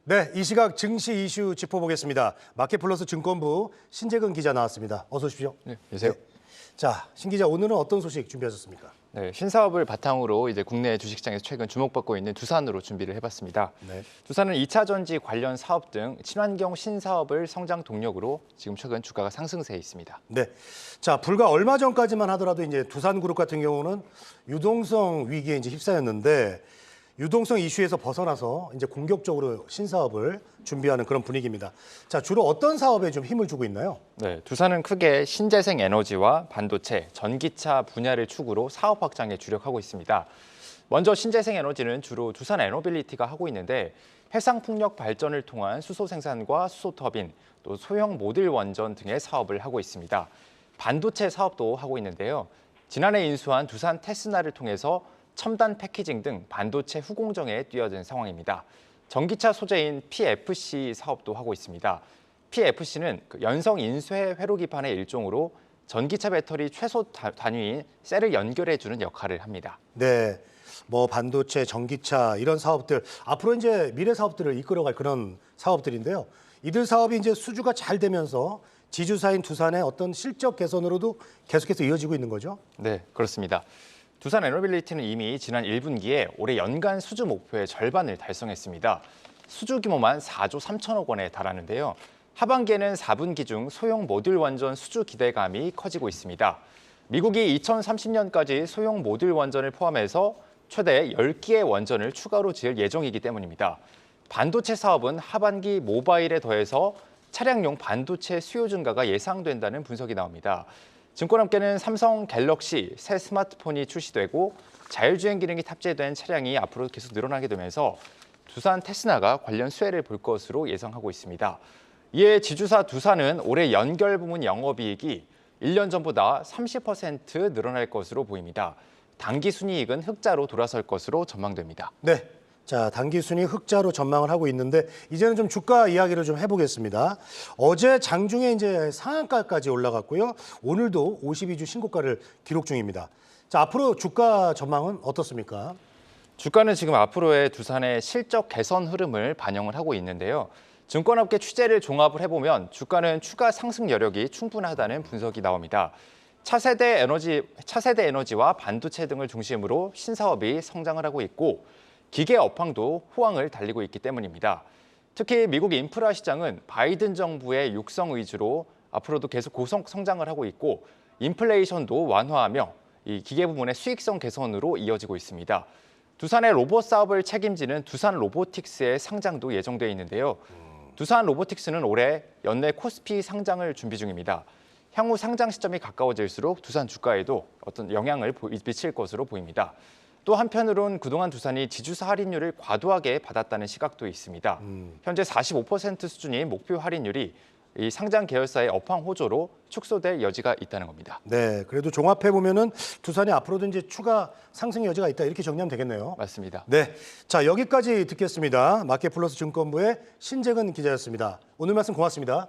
네, 이 시각 증시 이슈 짚어보겠습니다. 마켓플러스 증권부 신재근 기자 나왔습니다. 어서 오십시오. 네, 안녕하세요. 네. 자, 신 기자, 오늘은 어떤 소식 준비하셨습니까? 네, 신사업을 바탕으로 이제 국내 주식시장에서 최근 주목받고 있는 두산으로 준비를 해봤습니다. 네. 두산은 2차 전지 관련 사업 등 친환경 신사업을 성장 동력으로 지금 최근 주가가 상승세에 있습니다. 네. 자, 불과 얼마 전까지만 하더라도 이제 두산그룹 같은 경우는 유동성 위기에 이제 휩싸였는데 유동성 이슈에서 벗어나서 이제 공격적으로 신사업을 준비하는 그런 분위기입니다. 자, 주로 어떤 사업에 좀 힘을 주고 있나요? 네, 두산은 크게 신재생 에너지와 반도체, 전기차 분야를 축으로 사업 확장에 주력하고 있습니다. 먼저 신재생 에너지는 주로 두산 에너빌리티가 하고 있는데 해상 풍력 발전을 통한 수소 생산과 수소 터빈, 또 소형 모듈 원전 등의 사업을 하고 있습니다. 반도체 사업도 하고 있는데요. 지난해 인수한 두산 테스나를 통해서 첨단 패키징 등 반도체 후공정에 뛰어든 상황입니다. 전기차 소재인 PFC 사업도 하고 있습니다. PFC는 연성 인쇄 회로기판의 일종으로 전기차 배터리 최소 단위인 셀을 연결해주는 역할을 합니다. 네. 뭐 반도체, 전기차 이런 사업들 앞으로 이제 미래 사업들을 이끌어갈 그런 사업들인데요. 이들 사업이 이제 수주가 잘 되면서 지주사인 두산의 어떤 실적 개선으로도 계속해서 이어지고 있는 거죠? 네, 그렇습니다. 두산 에너빌리티는 이미 지난 1분기에 올해 연간 수주 목표의 절반을 달성했습니다. 수주 규모만 4조 3천억 원에 달하는데요. 하반기에는 4분기 중 소형 모듈 원전 수주 기대감이 커지고 있습니다. 미국이 2030년까지 소형 모듈 원전을 포함해서 최대 10기의 원전을 추가로 지을 예정이기 때문입니다. 반도체 사업은 하반기 모바일에 더해서 차량용 반도체 수요 증가가 예상된다는 분석이 나옵니다. 증권업계는 삼성 갤럭시 새 스마트폰이 출시되고 자율주행 기능이 탑재된 차량이 앞으로 계속 늘어나게 되면서 두산 테스나가 관련 수혜를 볼 것으로 예상하고 있습니다. 이에 지주사 두산은 올해 연결 부문 영업이익이 1년 전보다 30% 늘어날 것으로 보입니다. 당기 순이익은 흑자로 돌아설 것으로 전망됩니다. 네. 자, 단기 순위 흑자로 전망을 하고 있는데 이제는 좀 주가 이야기를 좀 해보겠습니다. 어제 장중에 이제 상한가까지 올라갔고요. 오늘도 52주 신고가를 기록 중입니다. 자, 앞으로 주가 전망은 어떻습니까? 주가는 지금 앞으로의 두산의 실적 개선 흐름을 반영을 하고 있는데요. 증권업계 취재를 종합을 해보면 주가는 추가 상승 여력이 충분하다는 분석이 나옵니다. 차세대 에너지와 반도체 등을 중심으로 신사업이 성장을 하고 있고 기계 업황도 호황을 달리고 있기 때문입니다. 특히 미국 인프라 시장은 바이든 정부의 육성 위주로 앞으로도 계속 고속 성장을 하고 있고 인플레이션도 완화하며 이 기계 부문의 수익성 개선으로 이어지고 있습니다. 두산의 로봇 사업을 책임지는 두산 로보틱스의 상장도 예정돼 있는데요. 두산 로보틱스는 올해 연내 코스피 상장을 준비 중입니다. 향후 상장 시점이 가까워질수록 두산 주가에도 어떤 영향을 미칠 것으로 보입니다. 또 한편으론 그동안 두산이 지주사 할인율을 과도하게 받았다는 시각도 있습니다. 현재 45% 수준인 목표 할인율이 이 상장 계열사의 업황 호조로 축소될 여지가 있다는 겁니다. 네, 그래도 종합해 보면은 두산이 앞으로도 이제 추가 상승 여지가 있다 이렇게 정리하면 되겠네요. 맞습니다. 네, 자 여기까지 듣겠습니다. 마켓플러스 증권부의 신재근 기자였습니다. 오늘 말씀 고맙습니다.